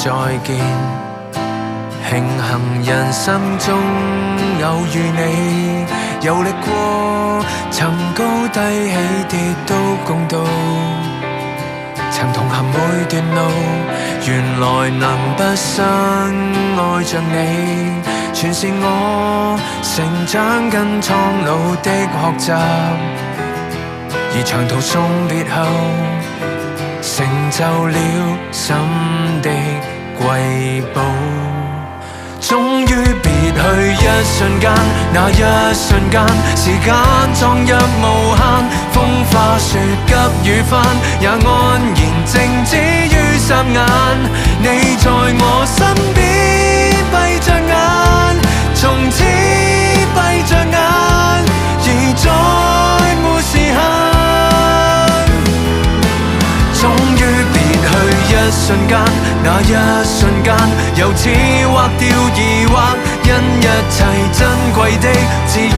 再見。慶幸人生中偶遇你，遊歷過曾高低起跌都共度，曾同行每段路，原來能畢生愛着你，全是我成長跟蒼老的學習。而長途送別後，成就了心的瑰寶。終於別去一瞬間，那一瞬間，時間撞入無限，風花雪急雨翻，也安然靜止於霎眼。你在我身邊閉着眼，從此閉着眼，而再沒時限。終於別去一瞬間，那一瞬間，由此劃掉疑惑，因一切珍貴的自